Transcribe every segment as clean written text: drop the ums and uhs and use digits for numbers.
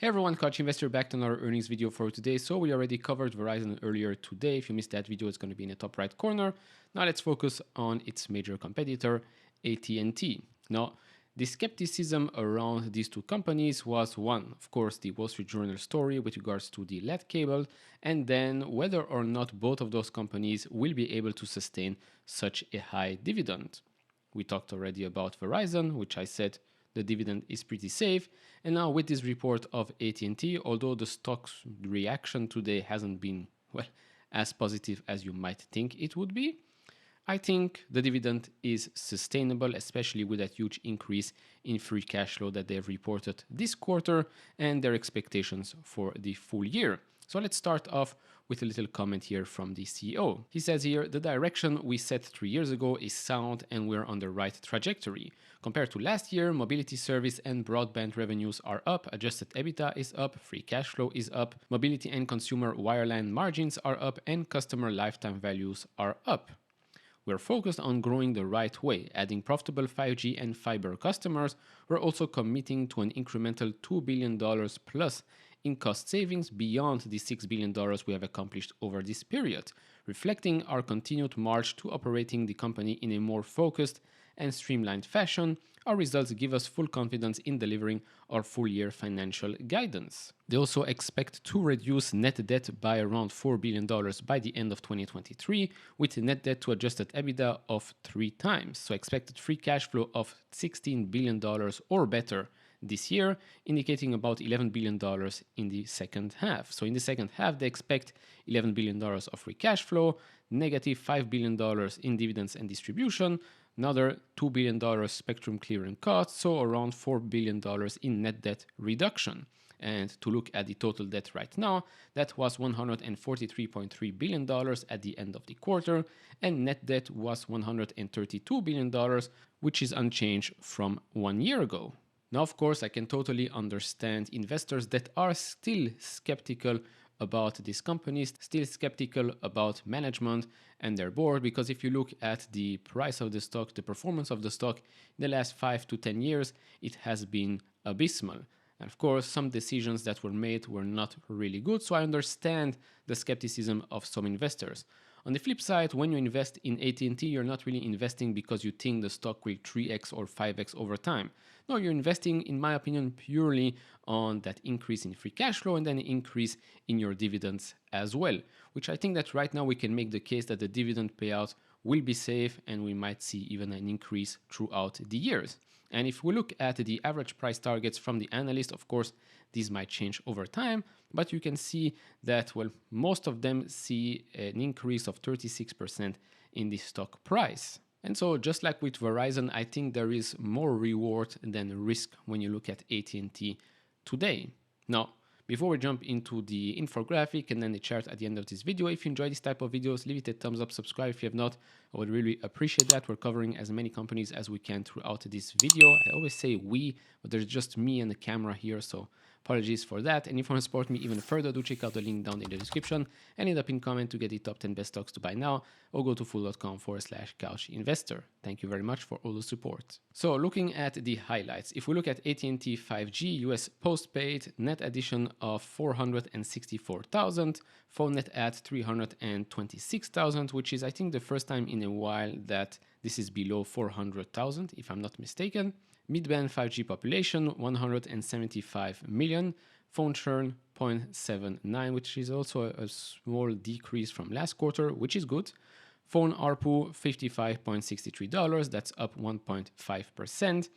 Hey everyone, Coach Investor back to another earnings video for today. So we already covered Verizon earlier today. If you missed that video, it's going to be in the top right corner. Now let's focus on its major competitor, AT&T. Now, the skepticism around these two companies was one, of course, the Wall Street Journal story with regards to the LED cable, and then whether or not both of those companies will be able to sustain such a high dividend. We talked already about Verizon, which I said the dividend is pretty safe. And now with this report of AT&T, although the stock's reaction today hasn't been, well, as positive as you might think it would be, I think the dividend is sustainable, especially with that huge increase in free cash flow that they've reported this quarter and their expectations for the full year. So let's start off with a little comment here from the CEO. He says here, the direction we set 3 years ago is sound and we're on the right trajectory. Compared to last year, mobility service and broadband revenues are up, adjusted EBITDA is up, free cash flow is up, mobility and consumer wireline margins are up, and customer lifetime values are up. We're focused on growing the right way, adding profitable 5G and fiber customers. We're also committing to an incremental $2 billion plus in cost savings beyond the $6 billion we have accomplished over this period, reflecting our continued march to operating the company in a more focused and streamlined fashion. Our results give us full confidence in delivering our full-year financial guidance. They also expect to reduce net debt by around $4 billion by the end of 2023, with net debt to adjusted EBITDA of 3 times. So expected free cash flow of $16 billion or better this year, indicating about $11 billion in the second half. So in the second half, they expect $11 billion of free cash flow, negative $5 billion in dividends and distribution, another $2 billion spectrum clearing costs, so around $4 billion in net debt reduction. And to look at the total debt right now, that was $143.3 billion at the end of the quarter, and net debt was $132 billion, which is unchanged from 1 year ago. Now, of course, I can totally understand investors that are still skeptical about these companies, still skeptical about management and their board, because if you look at the price of the stock, the performance of the stock in the last 5 to 10 years, it has been abysmal. And of course, some decisions that were made were not really good, so I understand the skepticism of some investors. On the flip side, when you invest in AT&T, you're not really investing because you think the stock will 3x or 5x over time. No, you're investing, in my opinion, purely on that increase in free cash flow and then an increase in your dividends as well, which I think that right now we can make the case that the dividend payout will be safe and we might see even an increase throughout the years. And if we look at the average price targets from the analyst, of course, these might change over time, but you can see that, well, most of them see an increase of 36% in the stock price. And so just like with Verizon, I think there is more reward than risk when you look at AT&T today. Now, before we jump into the infographic and then the chart at the end of this video, if you enjoy this type of videos, leave it a thumbs up, subscribe if you have not. I would really appreciate that. We're covering as many companies as we can throughout this video. I always say we, but there's just me and the camera here, so apologies for that. And if you want to support me even further, do check out the link down in the description and in the pinned comment to get the top 10 best stocks to buy now, or go to fool.com/couchinvestor. Thank you very much for all the support. So looking at the highlights, if we look at AT&T 5G US postpaid, net addition of 464,000, phone net add 326,000, which is I think the first time in a while that this is below 400,000, if I'm not mistaken. Mid-band 5G population 175 million, phone churn 0.79, which is also a small decrease from last quarter, which is good. Phone ARPU $55.63, that's up 1.5%.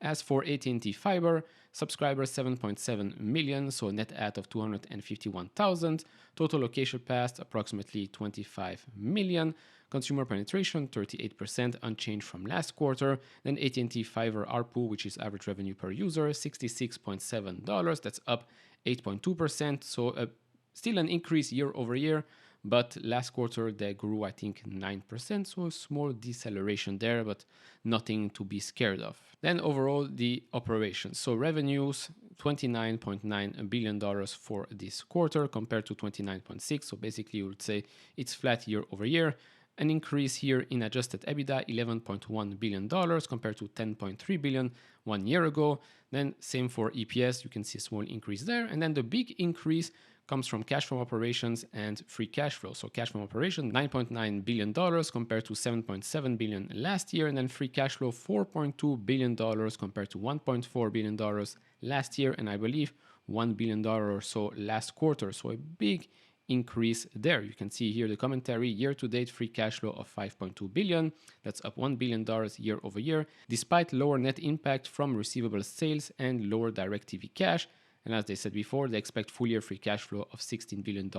As for AT&T Fiber, subscribers 7.7 million, so a net add of 251,000. Total location passed approximately 25 million. Consumer penetration 38%, unchanged from last quarter. Then AT&T Fiber ARPU, which is average revenue per user, $66.7, that's up 8.2%. So still an increase year over year, but last quarter they grew, I think, 9%, so a small deceleration there, but nothing to be scared of. Then overall, the operations. So revenues, $29.9 billion for this quarter compared to 29.6. So basically, you would say it's flat year over year. An increase here in adjusted EBITDA, $11.1 billion compared to $10.3 billion 1 year ago. Then same for EPS, you can see a small increase there. And then the big increase comes from cash from operations and free cash flow. So cash from operations, $9.9 billion compared to $7.7 billion last year. And then free cash flow, $4.2 billion compared to $1.4 billion last year. And I believe $1 billion or so last quarter. So a big increase there. You can see here the commentary, year-to-date free cash flow of $5.2 billion. That's up $1 billion year over year, despite lower net impact from receivable sales and lower DirecTV cash. And as they said before, they expect full-year free cash flow of $16 billion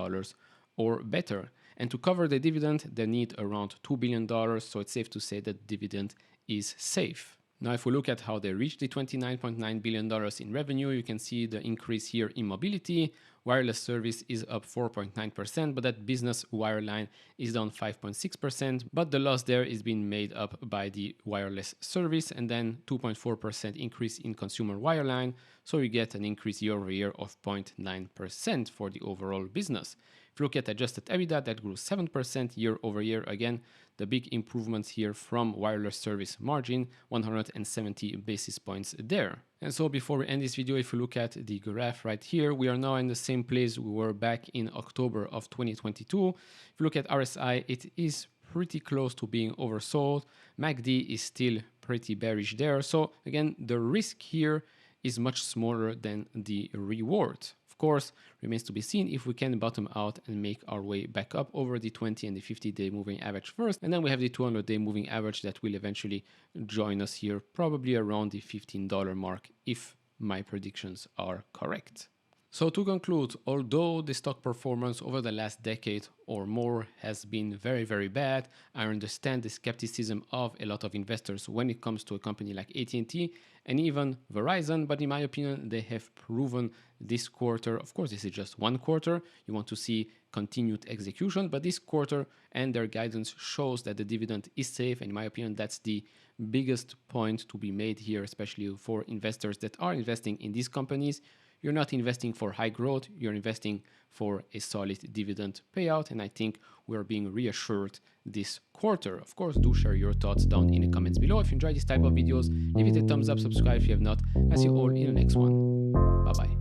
or better. And to cover the dividend, they need around $2 billion, so it's safe to say that dividend is safe. Now, if we look at how they reached the $29.9 billion in revenue, you can see the increase here in mobility. Wireless service is up 4.9%, but that business wireline is down 5.6%. But the loss there is being made up by the wireless service, and then 2.4% increase in consumer wireline. So you get an increase year over year of 0.9% for the overall business. If you look at adjusted EBITDA, that grew 7% year over year. Again, the big improvements here from wireless service margin, 170 basis points there. And so before we end this video, if you look at the graph right here, we are now in the same place we were back in October of 2022. If you look at RSI, it is pretty close to being oversold. MACD is still pretty bearish there. So again, the risk here is much smaller than the reward. Of course, remains to be seen if we can bottom out and make our way back up over the 20 and the 50-day moving average first. And then we have the 200-day moving average that will eventually join us here, probably around the $15 mark if my predictions are correct. So to conclude, although the stock performance over the last decade or more has been very, very bad, I understand the skepticism of a lot of investors when it comes to a company like AT&T and even Verizon, but in my opinion, they have proven this quarter. Of course, this is just one quarter. You want to see continued execution, but this quarter and their guidance shows that the dividend is safe. And in my opinion, that's the biggest point to be made here, especially for investors that are investing in these companies. You're not investing for high growth, you're investing for a solid dividend payout, and I think we're being reassured this quarter. Of course, do share your thoughts down in the comments below. If you enjoy this type of videos, leave it a thumbs up, subscribe if you have not. I'll see you all in the next one. Bye-bye.